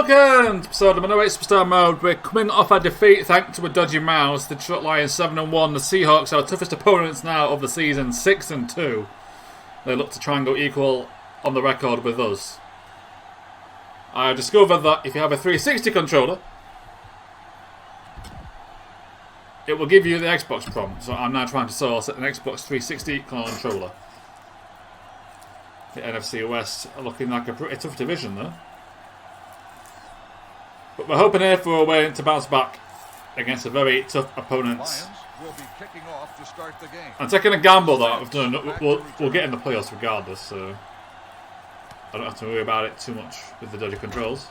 Welcome to episode of 108 Superstar Mode. We're coming off our defeat thanks to a dodgy mouse. The Detroit Lions 7-1. The Seahawks, our toughest opponents now of the season, 6-2. They look to try and go equal on the record with us. I discovered that if you have a 360 controller, it will give you the Xbox prompt. So I'm now trying to source an Xbox 360 controller. The NFC West are looking like a pretty tough division though. But we're hoping here for a way to bounce back against a very tough opponent. I'm taking a gamble that we'll get in the playoffs regardless, so I don't have to worry about it too much with the dodgy controls.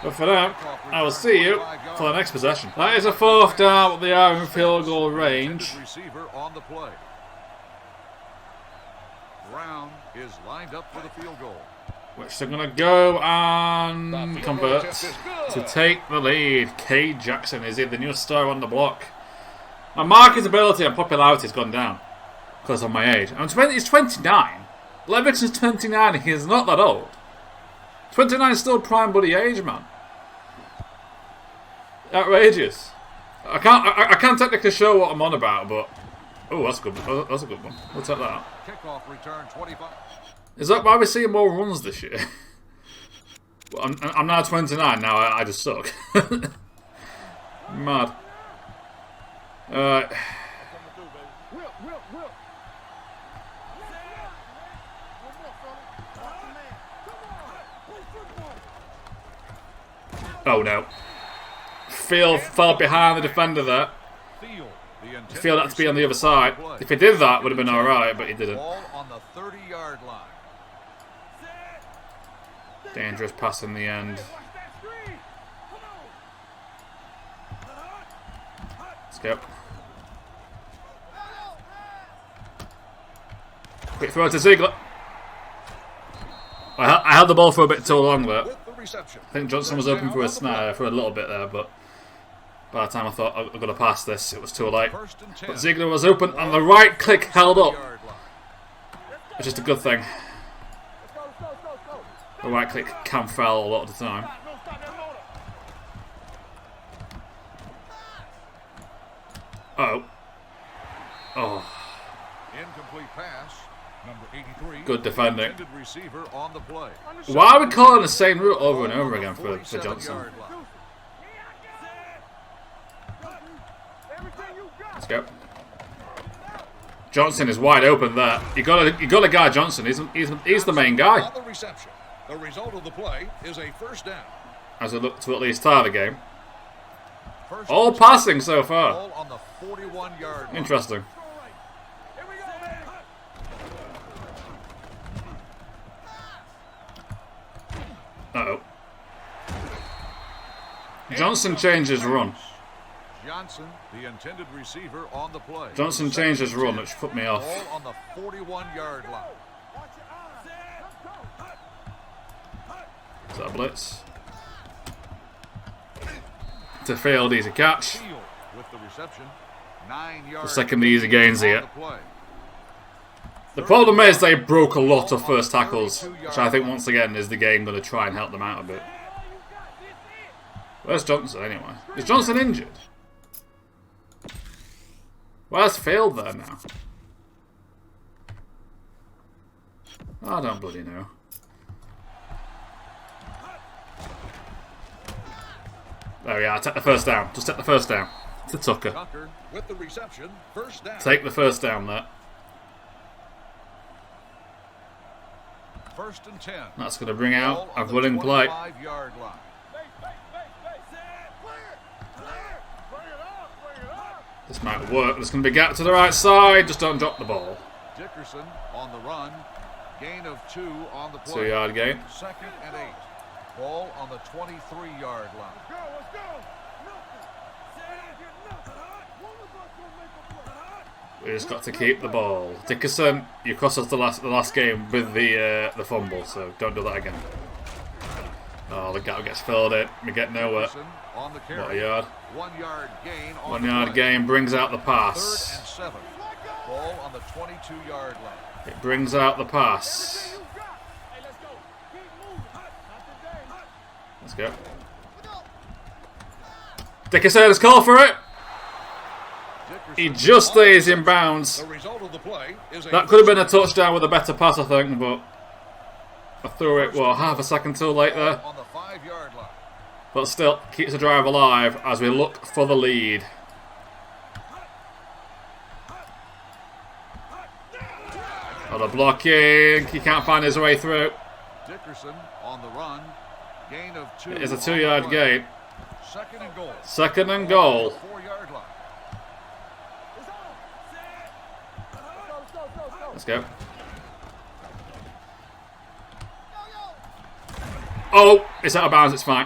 But for now, I will see you for the next possession. That is a fourth down. They are in field goal range. Brown is lined up for the field goal. Which they're going to go and convert to take the lead. K. Jackson is the newest star on the block. My marketability and popularity has gone down because of my age. He's 29. Levinson's 29. He's not that old. 29 is still prime buddy age, man. Outrageous. I can't technically show what I'm on about, but oh, that's good. Oh, that's a good one. We'll take that. Kickoff return 25. Is that why we're seeing more runs this year? Well, I'm now 29. Now I just suck. Mad. Oh no. Phil fell behind the defender there. I feel that to be on the other side. If he did that, would have been alright, but he didn't. On the 30-yard line. Dangerous pass in the end. Let's go. Quick throw to Ziegler. I held the ball for a bit too long there. I think Johnson was open for a snare for a little bit there, but by the time I thought I'm going to pass this, it was too late. But Ziegler was open and the right click held up. It's just a good thing. The right click can fail a lot of the time. Oh. Oh. Incomplete pass. Number 83. Good defending. Receiver on the play. Why are we calling the same route over and over again for Johnson? Let's go. Johnson is wide open there. You got a guy Johnson. He's the main guy. On the reception. The result of the play is a first down. As we look to at least tie the game. All passing so far. On the 41-yard line. Interesting. Uh-oh. Johnson changed his run. Johnson, the intended receiver on the play. Johnson changed his run, which put me off. Ball on the 41-yard line. Is that a blitz? It's a failed easy catch. With the reception, 9 yards. The second easy gains here. The problem is they broke a lot of first tackles, which I think once again is the game going to try and help them out a bit. Where's Johnson anyway? Is Johnson injured? Where's failed there now? I don't bloody know. There we are. Take the first down. Just take the first down. To Tucker. With the reception, first down. Take the first down there. First and 10. That's going to bring out a running play. This might work. There's going to be a gap to the right side. Just don't drop the ball. Dickerson on the run. Gain of 2 on the play. 2-yard gain. Second and 8. Ball on the 23-yard line. We just got to keep the ball. Dickerson, you cost us the last game with the fumble, so don't do that again. Oh, the gap gets filled in. We get nowhere. What a yard. 1 yard gain. 1 yard gain brings out the pass. 3rd and 7. Ball on the 22-yard line. It brings out the pass. Let's go. Dickerson has called for it. He just stays in bounds. That could have been a touchdown with a better pass, I think, but I threw it, what, half a second too late there. But still, keeps the drive alive as we look for the lead. Oh, the blocking. He can't find his way through. Dickerson on the run. Gain of 2. It is a 2-yard gain. Second and goal. Second and goal. 4-yard line. Let's go. Oh, it's out of bounds, it's fine.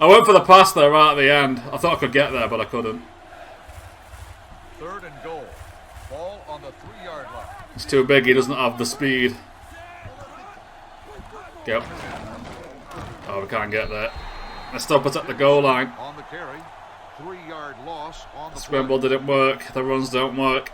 I went for the pass there right at the end. I thought I could get there, but I couldn't. Third and goal. Ball on the 3-yard line. It's too big, he doesn't have the speed. Go. Oh, we can't get there. Let's stop us at the goal line. On the carry. 3-yard loss on the Scramble didn't work, the runs don't work.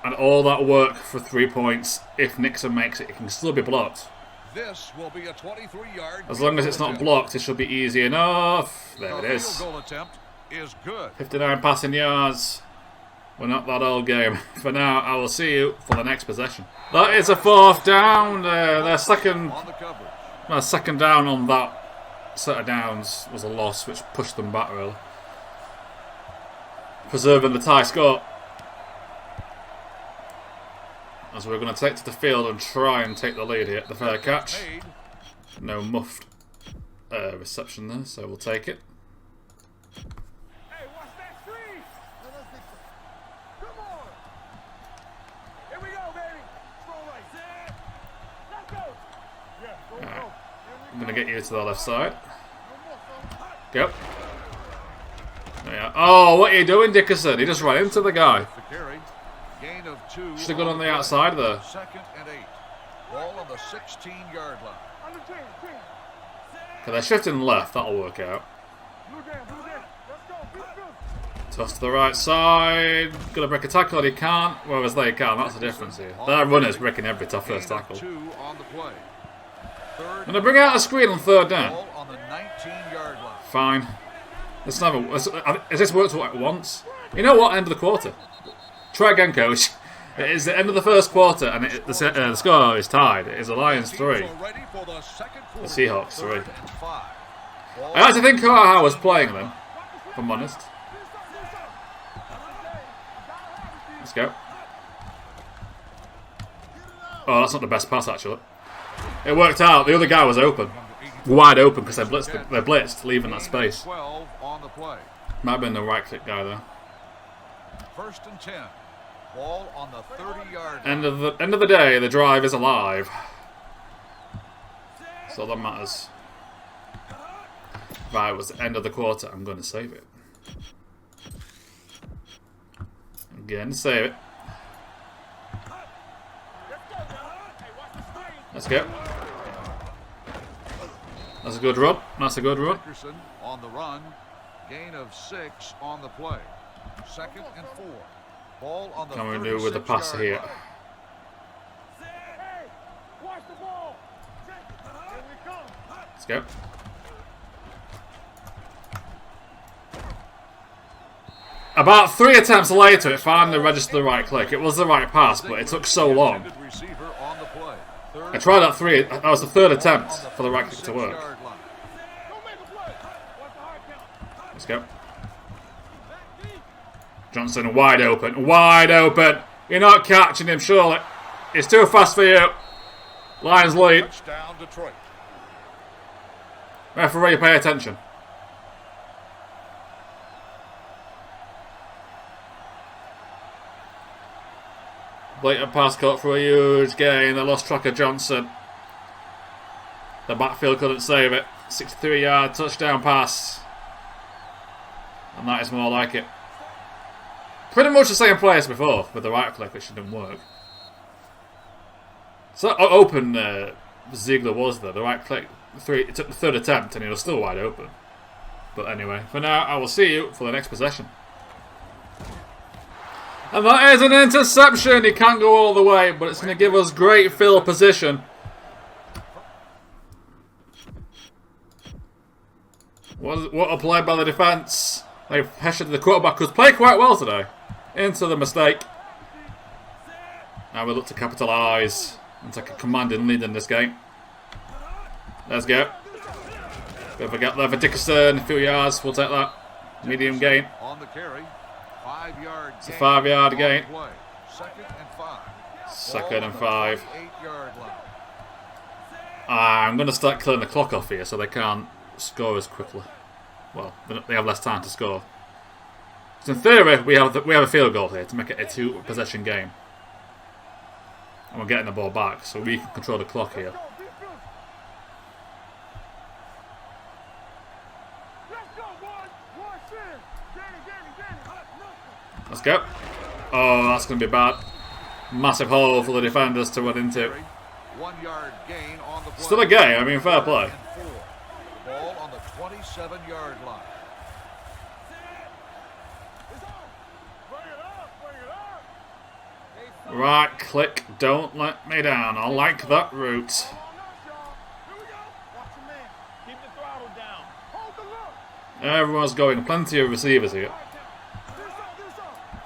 And all that work for 3 points. If Nixon makes it, it can still be blocked. This will be a 23-yard. As long as it's not blocked, it should be easy enough. There it is. Field goal attempt is good. 59 passing yards. We're not that old game. For now, I will see you for the next possession. That is a 4th down. Their second down on that set of downs was a loss, which pushed them back really. Preserving the tie score. As we're going to take to the field and try and take the lead here. The fair catch. No muffed reception there, so we'll take it. Hey, watch that screen! Come on! Here we go, baby! Throw right. Set. Let's go! Yeah, go, Right. go. I'm going to get you to the left side. Go. There you are. Oh, what are you doing, Dickerson? He just ran into the guy. The carry. Gain of 2. Should have gone on the outside there. Second and 8. Ball on the 16-yard line. On the team. Okay, they're shifting left. That'll work out. Blue down. Let's go. Toss to the right side. Gonna break a tackle, and he can't. Whereas they can. That's the difference here. Their runner's breaking every tough first tackle. 2 on the play. Third Gonna bring out a screen on 3rd down. ball on the 19-yard line. Fine. Has this worked like once? You know what? End of the quarter. Try again, coach. It is the end of the first quarter, and the score is tied. It is the Lions 3, the Seahawks 3. I actually think Carter was playing them, if I'm honest. Let's go. Oh, that's not the best pass, actually. It worked out. The other guy was open. Wide open because they blitzed, leaving that space. 12 on the play. Might have been the right-click guy there. First and 10. Ball on the 30-yard line. End of the day, the drive is alive. That's all that matters. Right, it was the end of the quarter. I'm going to save it. I'm going to save it. Let's go. That's a good run. That's a good run. Dickerson on the run. Gain of 6 on the play. Second and 4. Ball on the Can we do with the pass here? Hey, watch the ball. Here we come. Let's go. About 3 attempts later, it finally registered the right click. It was the right pass, but it took so long. I tried that 3. That was the 3rd attempt for the right click to work. Let's go. Johnson wide open. Wide open. You're not catching him, surely. It's too fast for you. Lions lead. Referee, pay attention. Blatant pass cut for a huge gain. They lost track of Johnson. The backfield couldn't save it. 63-yard touchdown pass. And that is more like it. Pretty much the same play as before with the right click, which didn't work. So open Ziegler was there. The right click. It took the 3rd attempt and he was still wide open. But anyway, for now, I will see you for the next possession. And that is an interception. He can't go all the way, but it's going to give us great field position. What a play by the defence. They pressured the quarterback, who's played quite well today, into the mistake. Now we look to capitalise and take a commanding lead in this game. Let's go. Bit of a gap there for Dickerson, a few yards, we'll take that. Medium gain. On the carry, 5-yard It's a 5-yard gain. Second and 5. Second and 5. 8-yard line. I'm going to start killing the clock off here so they can't score as quickly. Well, they have less time to score. So in theory, we have a field goal here to make it a 2-possession game. And we're getting the ball back, so we can control the clock here. Let's go. Oh, that's going to be bad. Massive hole for the defenders to run into. 1-yard gain on the play. Still a game, I mean, fair play. Ball on the 27-yard line. Right click, don't let me down. I like that route. Everyone's going, plenty of receivers here.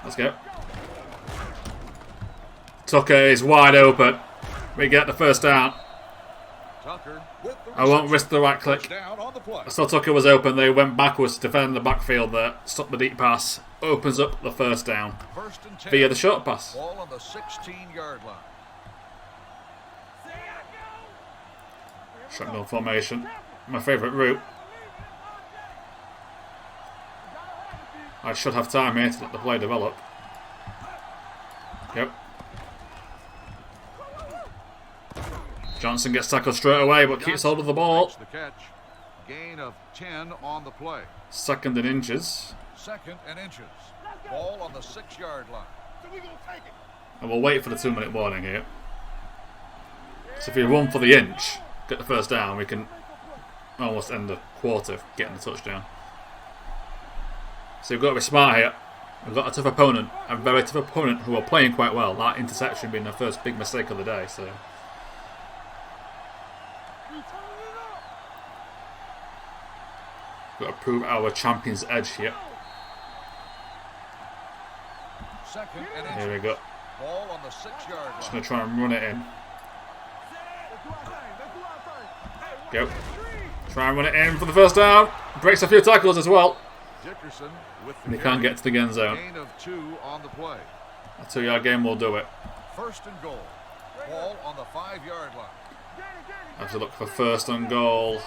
Let's go. Tucker is wide open. We get the first down. I won't risk the right click. I saw Tucker was open. They went backwards to defend the backfield there. Stop the deep pass. Opens up the first down via the short pass. Ball on the 16-yard line. Shotgun formation. My favourite route. I should have time here to let the play develop. Yep. Johnson gets tackled straight away, but keeps hold of the ball. The catch. Gain of 10 on the play. Second and inches. Second and inches. Ball on the 6-yard line. And we'll wait for the 2-minute warning here. So if we run for the inch, get the first down, we can almost end the quarter getting the touchdown. So we've got to be smart here. We've got a tough opponent, a very tough opponent who are playing quite well. That interception being their first big mistake of the day. So got to prove our champion's edge here. Second and Here we go. Ball on the 6-yard line. Just going to try and run it in. Go. Try and run it in for the first down. Breaks a few tackles as well. Dickerson with And he can't get to the end zone. Gain of 2 on the play. A 2-yard game will do it. First and goal. Ball on the 5-yard line. Have to look for first and goal.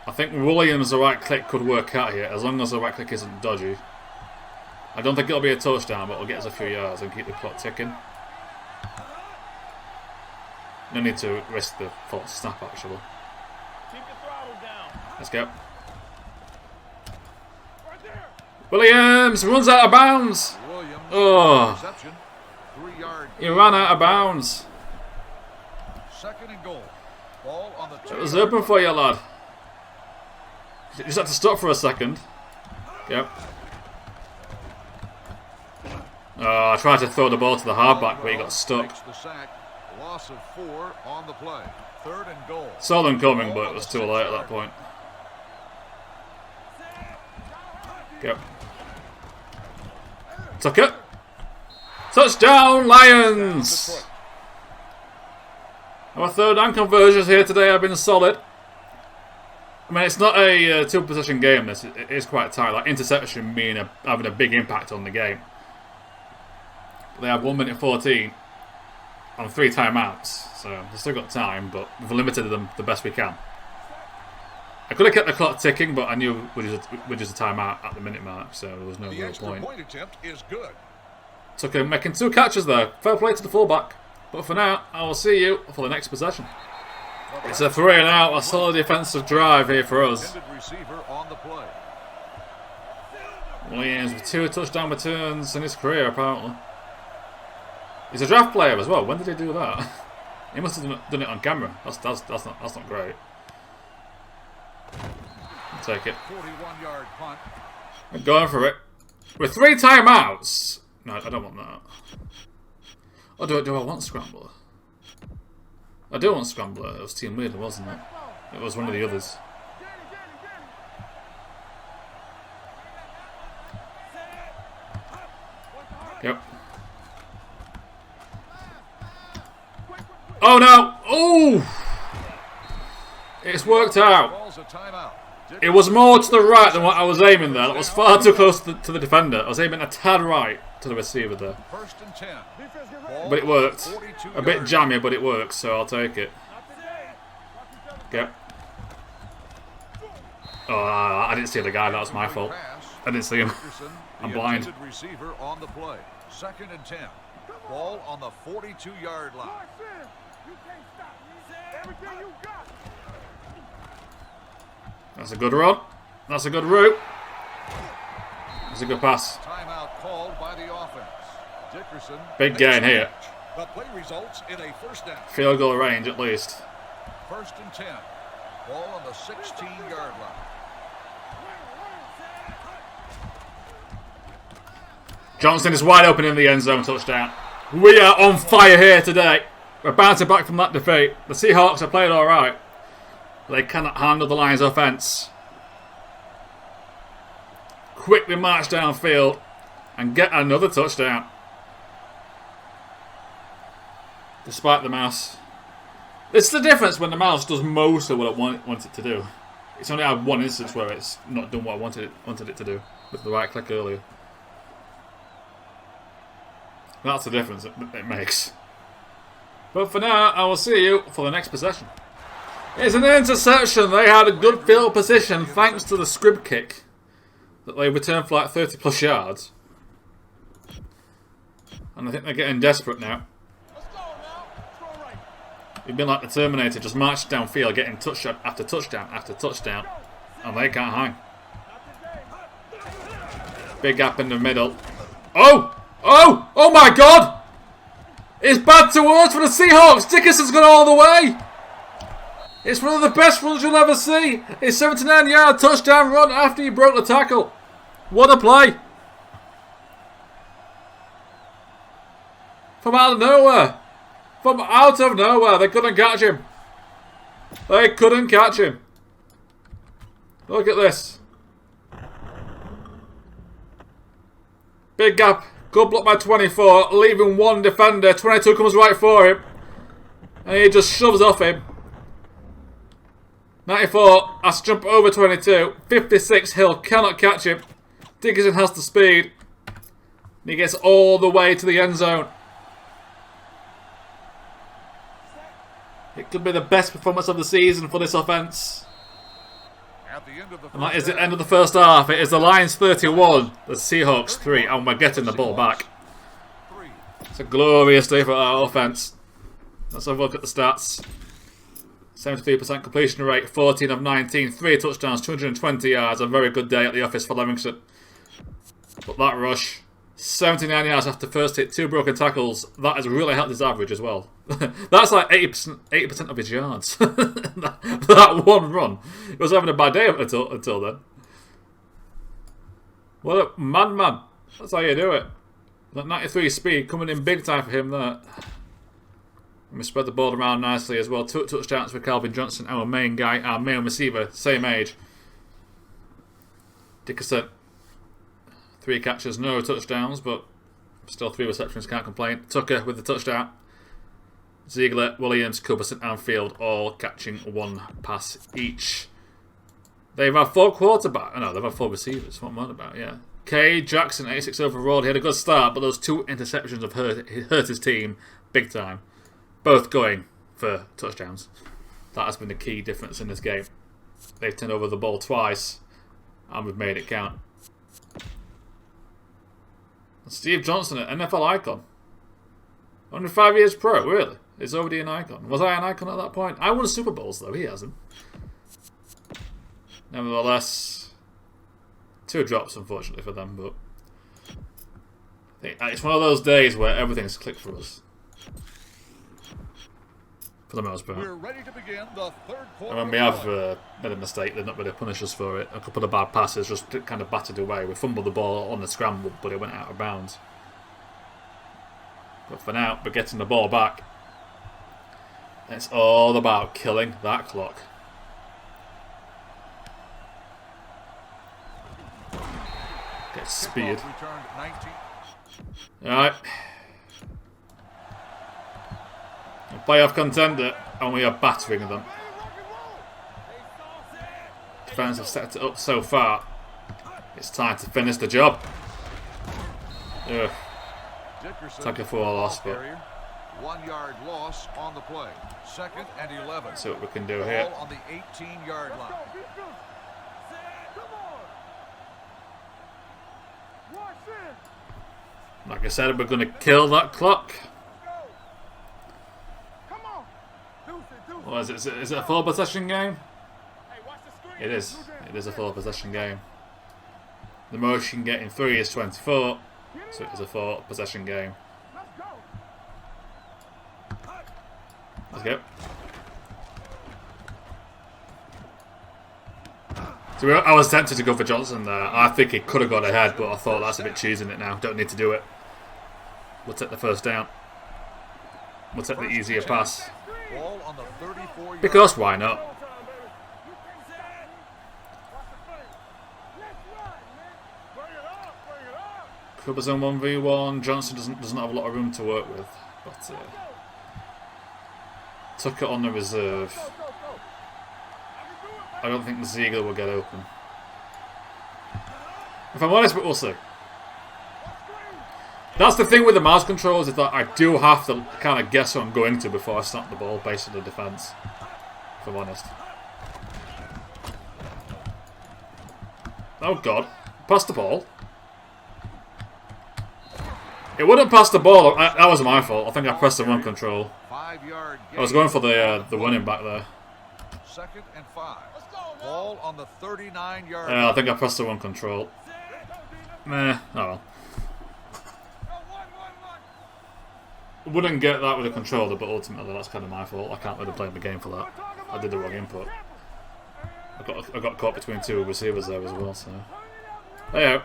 I think Williams, the right click, could work out here, as long as the right click isn't dodgy. I don't think it'll be a touchdown, but it'll get us a few yards and keep the clock ticking. No need to risk the false snap, actually. Let's go. Williams runs out of bounds. Oh, he ran out of bounds. Second and goal. Ball on the 2. It was open for you, lad. You just had to stop for a second. Yep. Oh, I tried to throw the ball to the halfback, but he got stuck. The sack. Loss of 4 on the play. Third and goal. Saw them coming, but it was too late at that point. Go. Tucker. Touchdown, Lions! Our third down conversions here today have been solid. I mean, it's not a 2-possession game, this. It is quite tight. Like, interception mean having a big impact on the game. They have 1 minute 14 on 3 timeouts, so they've still got time, but we've limited them the best we can. I could have kept the clock ticking, but I knew we'd use a timeout at the minute mark, so there was no real point. The point attempt is good. Tucker making 2 catches there. Fair play to the fullback. But for now, I will see you for the next possession. It's a 3 and out, a solid defensive drive here for us. Receiver on the play. Williams with 2 touchdown returns in his career, apparently. He's a draft player as well. When did he do that? He must have done it on camera. That's not great. I'll take it. 41-yard punt. I'm going for it. With 3 timeouts. No, I don't want that. Oh, do I want Scrambler? I do want Scrambler. It was team leader, wasn't it? It was one of the others. Yep. Oh no! Oh! It's worked out. It was more to the right than what I was aiming there. It was far too close to the defender. I was aiming a tad right to the receiver there. But it worked. A bit jammy, but it works, so I'll take it. Yep. Oh, I didn't see the guy. That was my fault. I didn't see him. I'm blind. Second and 10. Ball on the 42-yard line. That's a good run. That's a good route. That's a good pass. Timeout called by the offense. Dickerson. Big gain here. The play results in a first down. Field goal range at least. First and 10. Ball on the 16-yard line. Johnson is wide open in the end zone, touchdown. We are on fire here today. We're bouncing back from that defeat. The Seahawks are playing alright. They cannot handle the Lions' offense. Quickly march downfield and get another touchdown. Despite the mouse. It's the difference when the mouse does most of what I want it to do. It's only had one instance where it's not done what I wanted it to do with the right click earlier. That's the difference it makes. But for now, I will see you for the next possession. It's an interception. They had a good field position thanks to the scrib kick that they returned for like 30 plus yards. And I think they're getting desperate now. We've been like the Terminator, just marched downfield, getting touchdown after touchdown after touchdown. And they can't hang. Big gap in the middle. Oh! Oh! Oh my God! It's bad towards for the Seahawks. Dickerson's gone all the way. It's one of the best runs you'll ever see. It's 79-yard touchdown run after he broke the tackle. What a play. From out of nowhere. From out of nowhere. They couldn't catch him. They couldn't catch him. Look at this. Big gap. Good block by 24. Leaving one defender. 22 comes right for him. And he just shoves off him. 94 has to jump over 22. 56 Hill cannot catch him. Dickerson has the speed. And he gets all the way to the end zone. It could be the best performance of the season for this offense. And that is the end of the first half. It is the Lions 31, the Seahawks 3, and we're getting the ball back. It's a glorious day for our offense. Let's have a look at the stats. 73% completion rate, 14 of 19, 3 touchdowns, 220 yards. A very good day at the office for Livingston. But that rush, 79 yards after first hit, 2 broken tackles. That has really helped his average as well. That's like 80% of his yards. that one run. He was having a bad day until then. Well, man. That's how you do it. That 93 speed coming in big time for him there. And we spread the ball around nicely as well. 2 touchdowns for Calvin Johnson, our main guy, our main receiver, same age. Dickerson, 3 catches, no touchdowns, but still 3 receptions, can't complain. Tucker with the touchdown. Ziegler, Williams, Culberson, and Field all catching 1 pass each. They've had 4 quarterbacks. No, they've had 4 receivers. What am I on about? Yeah. K. Jackson, 86 overall. He had a good start, but those 2 interceptions have hurt his team big time. Both going for touchdowns. That has been the key difference in this game. They've turned over the ball twice, and we've made it count. Steve Johnson, an NFL icon. Only 5 years pro, really. He's already an icon. Was I an icon at that point? I won Super Bowls, though. He hasn't. Nevertheless, 2 drops, unfortunately, for them. But it's one of those days where everything's clicked for us. For the most part. We're ready to begin the third quarter. And when we have made a mistake, they're not going to punish us for it. A couple of bad passes just kind of battered away. We fumbled the ball on the scramble, but it went out of bounds. But for now, we're getting the ball back. It's all about killing that clock. Got speed. Kickoff returned 19. Alright. A playoff contender, and we are battering them. Fans have set it up so far. It's time to finish the job. Ugh. Tackle for a loss, but 1 yard loss on the play. 2nd and 11. see what we can do here. Ball on the 18-yard line. Like I said, we're going to kill that clock. What is it? Is it a full possession game? It is. It is a full possession game. The most you can get in 3 is 24, so it is a full possession game. Let's go. So I was tempted to go for Johnson there. I think he could have got ahead, but I thought that's a bit choosing it now. Don't need to do it. We'll take the first down. We'll take the easier pass. Ball on the 34-yard. Because why not? Clubbers on 1v1. Johnson doesn't have a lot of room to work with, but took it on the reserve. I don't think the Ziegler will get open. If I'm honest, but we'll see. That's the thing with the mouse controls, is that I do have to kind of guess what I'm going to before I snap the ball based on the defense. If I'm honest. Oh god. Pass the ball. It wouldn't pass the ball. That was my fault. I think I pressed the wrong control. 5-yard I was going for the running back there. 2nd and 5. Ball on the 39-yard. I think I pressed the wrong control. Meh. Oh well. Wouldn't get that with a controller, but ultimately that's kind of my fault. I can't really blame the game for that. I did the wrong input. I got caught between 2 receivers there as well. So, hey.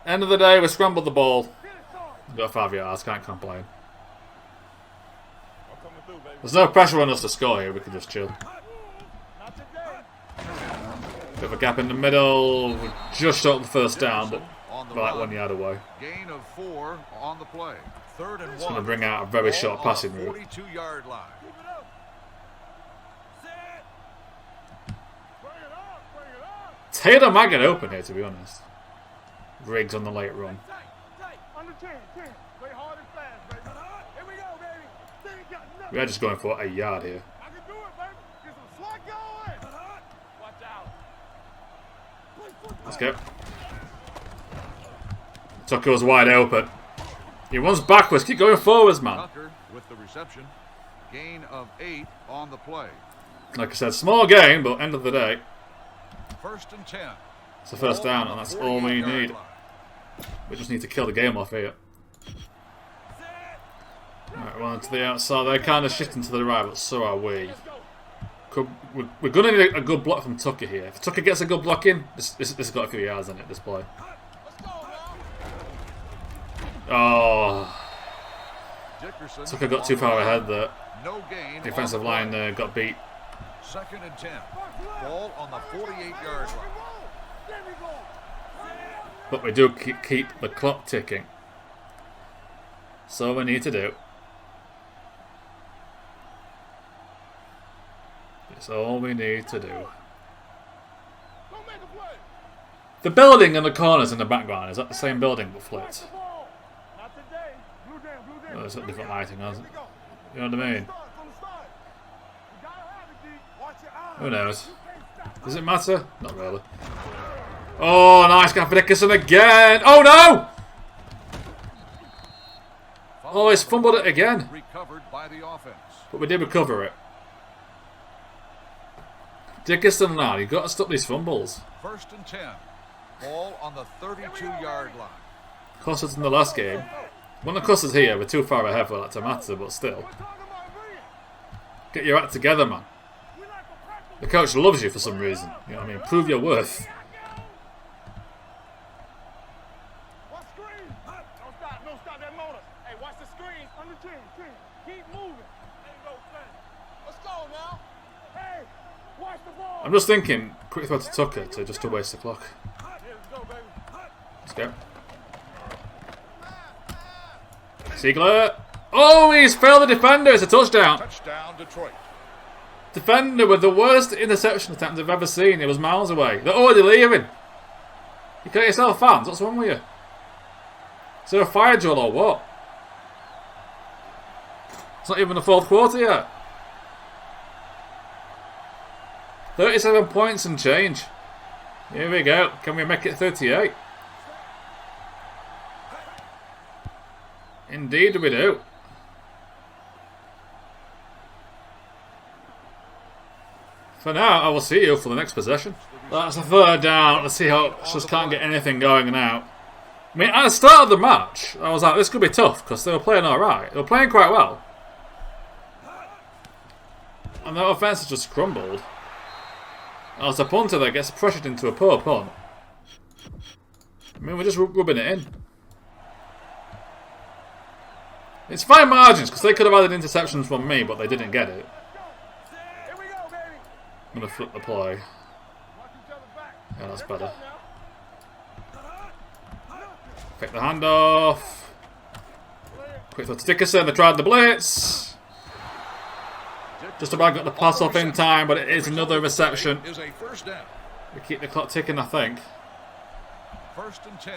End of the day, we scrambled the ball. Got 5 yards. Can't complain. There's no pressure on us to score here. We can just chill. Bit of a gap in the middle. We're just short of the first down, but we're like 1 yard away. Gain of 4 on the play. 3rd and 1. It's going to bring out a very short passing route. 42-yard line. Taylor might get open here, to be honest. Riggs on the late run. We are just going for a yard here. Let's go. Tucker's wide open. He runs backwards. Keep going forwards, man. Tucker with the reception. Gain of 8 on the play. Like I said, small game, but end of the day, 1st and 10. it's the first down, and that's all we need. We just need to kill the game off here. Alright, one to the outside. They're kind of shifting to the right, but so are we. We're going to need a good block from Tucker here. If Tucker gets a good block in, this has got a few yards in it, this play. Oh. Tucker got too far ahead there. No gain. Defensive line got beat. 2nd and 10. Ball on the 48-yard line. But we do keep the clock ticking. So we need to do. It's all we need to do. The building in the corners in the background, is that the same building but flipped? Oh, it's got different lighting, hasn't it? You know what I mean? Who knows? Does it matter? Not really. Oh, nice guy for Dickerson again! Oh no! Oh, he's fumbled it again. Recovered by the offense. But we did recover it. Dickerson now, you've got to stop these fumbles. 1st and 10. Ball on the 32-yard line. Cost us in the last game. Wouldn't have cost us here, we're too far ahead for that to matter, but still. Get your act together, man. The coach loves you for some reason. You know what I mean? Prove your worth. Watch the ball. I'm just thinking, quick throw to Tucker just to waste the clock. Yeah, let's go, baby. Let's go. Ziegler. Oh, he's failed the defender. It's a touchdown. Touchdown, Detroit. Defender with the worst interception attempt I've ever seen. It was miles away. They're already leaving. You can't yourself fans. What's wrong with you? Is there a fire drill or what? It's not even the fourth quarter yet. 37 points and change. Here we go. Can we make it 38? Indeed we do. For now, I will see you for the next possession. That's a third down. The Seahawks just can't get anything going now. I mean, at the start of the match, I was like, this could be tough because they were playing alright. They were playing quite well. And their offense has just crumbled. As a punter that gets pressured into a poor punt. I mean, we're just rubbing it in. It's fine margins because they could have added interceptions from me, but they didn't get it. Here we go, baby. I'm going to flip the play. Watch each other back. Yeah, that's better. Pick the handoff. Quick throw to Dickerson. They tried the blitz. Just about got the pass off in time, but it is another reception. Is a first down. We keep the clock ticking, I think. 1st and 10.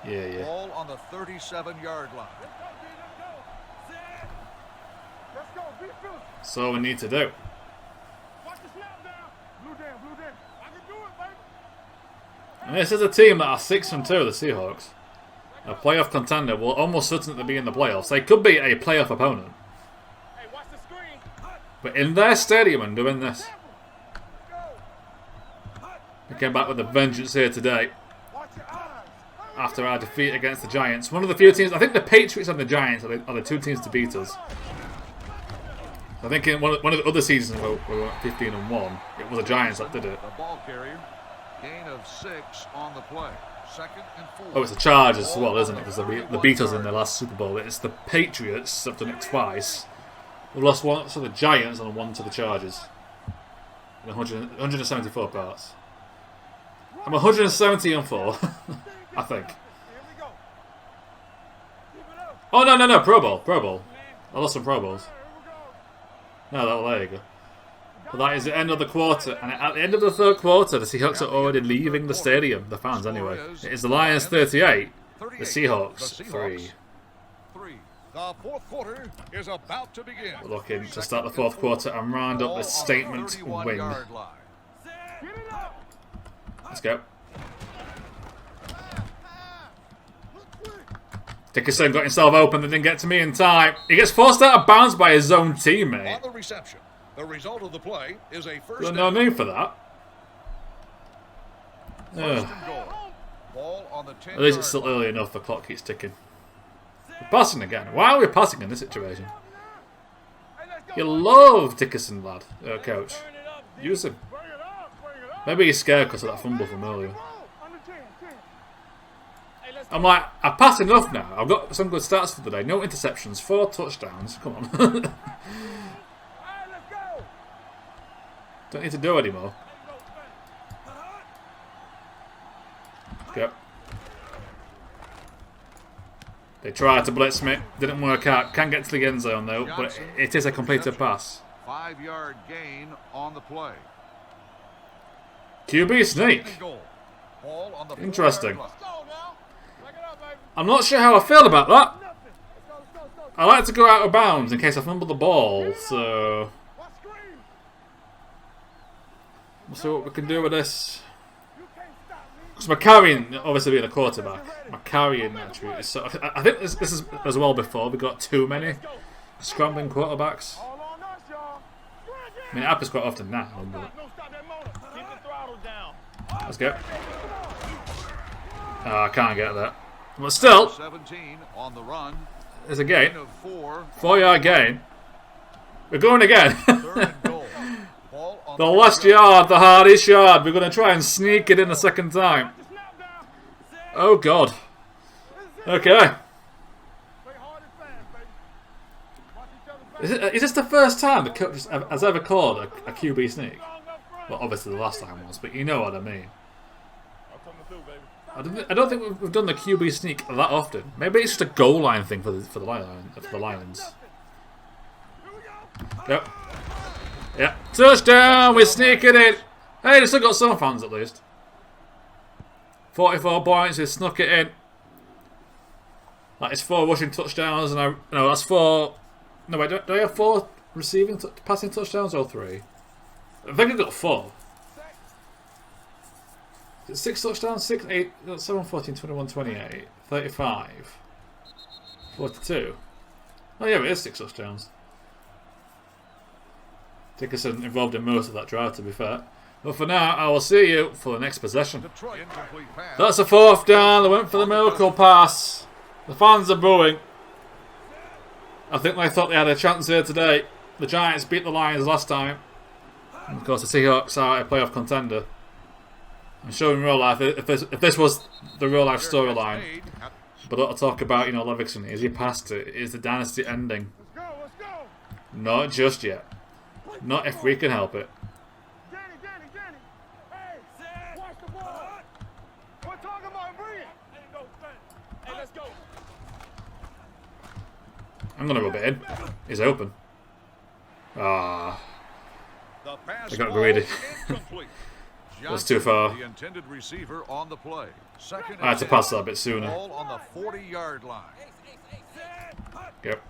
Yeah. Ball on the 37-yard line. Let's go. Be good. That's all we need to do. Watch the snap down. Blue down, blue down. I can do it, baby. And this is a team that are 6-2, the Seahawks. A playoff contender will almost certainly be in the playoffs. They could be a playoff opponent. Hey, watch the screen. But in their stadium and doing this. We came back with a vengeance here today. Watch your eyes. After our defeat against the Giants. One of the few teams, I think the Patriots and the Giants are the two teams to beat us. I think in one of the other seasons we were 15-1. It was the Giants that did it. The ball carrier. Gain of 6 on the play. 2nd and 4. Oh, it's the Chargers as well, isn't it? Because they beat us in their last Super Bowl. It's the Patriots have done it twice. We lost one to the Giants and one to the Chargers. 174 parts. I'm 170-4, I think. Here we go. Keep it up. Oh, no, Pro Bowl. I lost some Pro Bowls. Here we go. No, there you go. But that is the end of the quarter. And at the end of the third quarter, the Seahawks are already leaving the stadium. The fans, anyway. It is the Lions 38, the Seahawks 3. The fourth quarter is about to begin. We're looking to start the fourth quarter and round up this statement win. Get it up. Let's go. Dickerson got himself open, they didn't get to me in time. He gets forced out of bounds by his own teammate. On the reception, the result of the play is a first There's down. no need for that. First and goal. Ball on the 10-yard At least it's still early enough, the clock keeps ticking. We're passing again. Why are we passing in this situation? Hey, let's go. You love Dickerson, lad, coach. Turn it up, D. Use him. Bring it up. Bring it up. Maybe he's scared because of that fumble from earlier. Under 10, 10. Hey, let's I'm like, I've passed enough now. I've got some good stats for today. No interceptions, 4 touchdowns. Come on. All right, let's go. Don't need to do anymore. Go. They tried to blitz me. Didn't work out. Can't get to the end zone though, but it is a completed pass. 5-yard gain on the play. QB sneak. Goal. Ball on the Interesting. 4-yard line. Let's go now. Bring it up, baby. I'm not sure how I feel about that. Nothing. Let's go, let's go, let's go. I like to go out of bounds in case I fumble the ball, so Watch screen. we'll see what we can do with this. You can't stop me. Because my carrying, obviously being a quarterback, my carrying attribute is so. I think this is as well before. We got too many scrambling quarterbacks. All on us, y'all. I mean, it happens quite often now. But Don't stop that motor. Keep the throttle down. let's go. Oh, I can't get that. But still, 17 on the run. there's a gain. Gain of 4. 4-yard gain. We're going again. 3rd and goal. Ball on The last yard, the hardest yard. We're going to try and sneak it in a second time. Snap down. Oh, God. Okay. Play hard and fast, baby. Watch each other back. Is this the first time the coach has ever called a QB sneak? Long up front. Well, obviously the last time was, but you know what I mean. I'm coming through, baby. I don't think we've done the QB sneak that often. Maybe it's just a goal line thing for the Lions. Yep. Yep. Touchdown! We're sneaking in. Hey, they've still got some fans at least. 44 points. They snuck it in. That is 4 rushing touchdowns, and no, that's 4. No, wait. Do I have 4 passing touchdowns or 3? I think I've got 4. Is it 6 touchdowns? 6, 8, 7, 14, 21, 28, 35, 42. Oh yeah, it is 6 touchdowns. Dickerson involved in most of that drive, to be fair. But for now, I will see you for the next possession. That's a 4th down. They went for the miracle pass. The fans are booing. I think they thought they had a chance here today. The Giants beat the Lions last time. And of course, the Seahawks are a playoff contender. I'm sure in real life, if this was the real life storyline, but I'll talk about, you know, Levickson. Is he past it? Is the dynasty ending? Let's go. Not just yet. Not if we can help it. Danny. Hey, watch the ball. We're talking about bring it. Hey, let's go. I'm gonna rub it in. He's open. Ah, I got greedy. That's too far. The intended receiver on the play. Second I had to pass that a bit sooner. ball on the 40-yard line. Yep.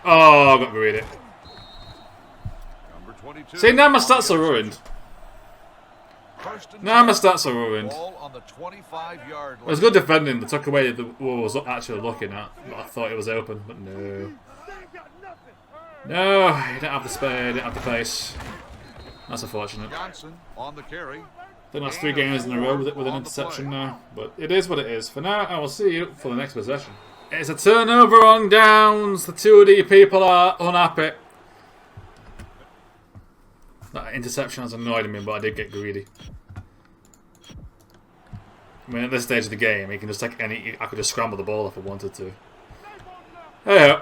Oh, I got greedy. Number 22. See, now my stats are ruined. First and Now my stats are ruined. ball on the 25-yard It line. was good defending. They took away what I was actually looking at. But I thought it was open, but no. No, he didn't have the spade, he didn't have the pace. That's unfortunate. Johnson on the carry. I think that's 3 games in a row with an interception now. But it is what it is. For now, I will see you for the next possession. It's a turnover on downs. The 2D people are unhappy. That interception has annoyed me, but I did get greedy. I mean, at this stage of the game, he can just take any. I could just scramble the ball if I wanted to. Hey,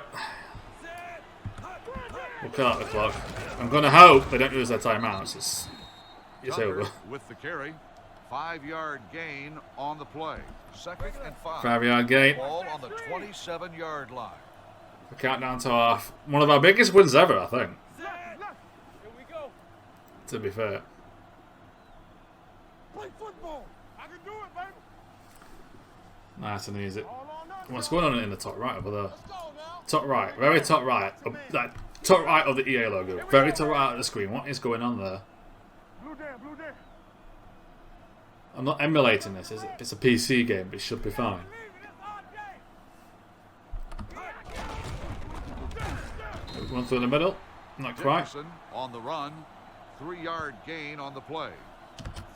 we'll cut out the clock. I'm going to hope they don't lose their timeouts. It's over. With the carry. 5-yard gain on the play. Second and 5. 5-yard gain. Ball on the 27-yard line. The countdown to half. One of our biggest wins ever, I think. Here we go. To be fair. Play football. I can do it, baby. Nice and easy. All on us. What's going on in the top right over there? Let's go now. Top right. Very top right. Like, top right of the EA logo. Very top right of the screen. What is going on there? Blue down. I'm not emulating this. It's a PC game, but it should be fine. Run through the middle. Not quite. Dickerson on the run. 3-yard gain on the play.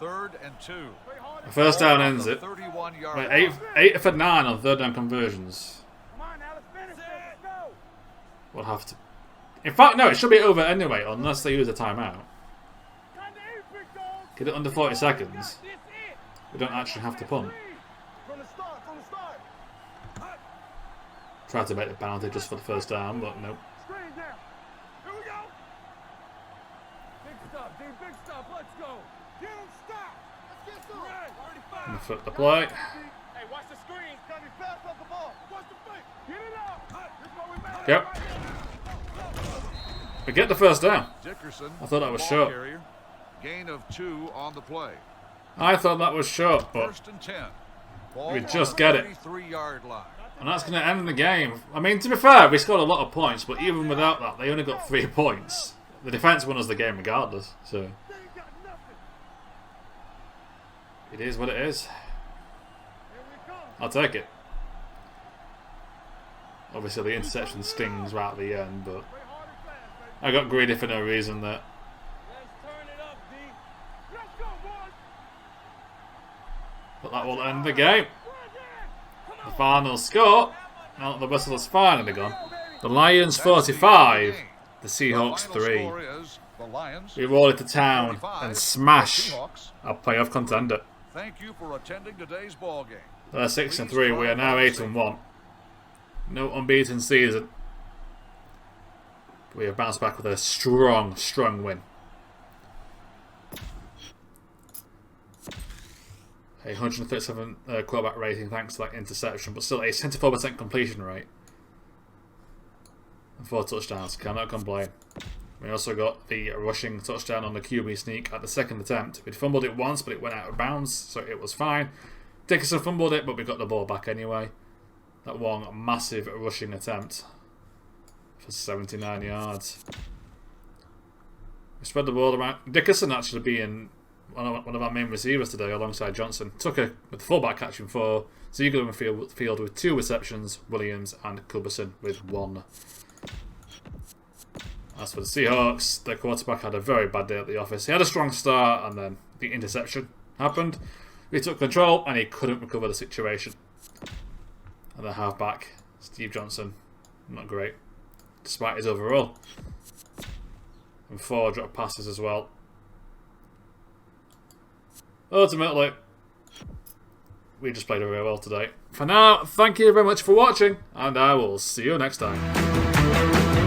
3rd and 2. The first down ends it. 31-yard Right, 8 for 9 on 3rd down conversions. Come on now, let's finish this. Let's go. We'll have to. In fact, no, it should be over anyway, unless they use a timeout. Get it under 40 seconds. We don't actually have to punt. From the start. Tried to make the penalty just for the first down, but nope. Screen down. Here we go. Big stuff, D. Big stuff. Let's go. You don't stop. Let's get through. I'm gonna flip the play. Hey, watch the screen. Gotta be fast off the ball. Watch the fake. Get it out. This is what we made. Yep. We get the first down. Dickerson. I thought that was ball short. carrier. Gain of 2 on the play. I thought that was short, but First and 10. Ball we on just the get it. 33-yard line. and that's going to end the game. I mean, to be fair, we scored a lot of points, but even without that, they only got 3 points. The defense won us the game regardless, so it is what it is. I'll take it. Obviously, the interception stings right at the end, but I got greedy for no reason there. But that will end the game. The final score. Now that the whistle has finally gone. The Lions 45, the Seahawks 3. We roll into town and smash our playoff contender. Thank you for attending today's ball game. They're 6-3. We are now 8-1. No unbeaten season. We have bounced back with a strong, strong win. A 137 quarterback rating thanks to that interception, but still a 74% completion rate. And 4 touchdowns, cannot complain. We also got the rushing touchdown on the QB sneak at the second attempt. We'd fumbled it once, but it went out of bounds, so it was fine. Dickerson fumbled it, but we got the ball back anyway. That one massive rushing attempt for 79 yards. We spread the ball around. Dickerson actually being one of our main receivers today alongside Johnson. Tucker with the fullback catching 4. Ziegler in the field with 2 receptions. Williams and Culberson with 1. As for the Seahawks, their quarterback had a very bad day at the office. He had a strong start and then the interception happened. We took control and he couldn't recover the situation. And the halfback, Steve Johnson, not great, despite his overall. And 4 drop passes as well. Ultimately, we just played very well today. For now, thank you very much for watching, and I will see you next time.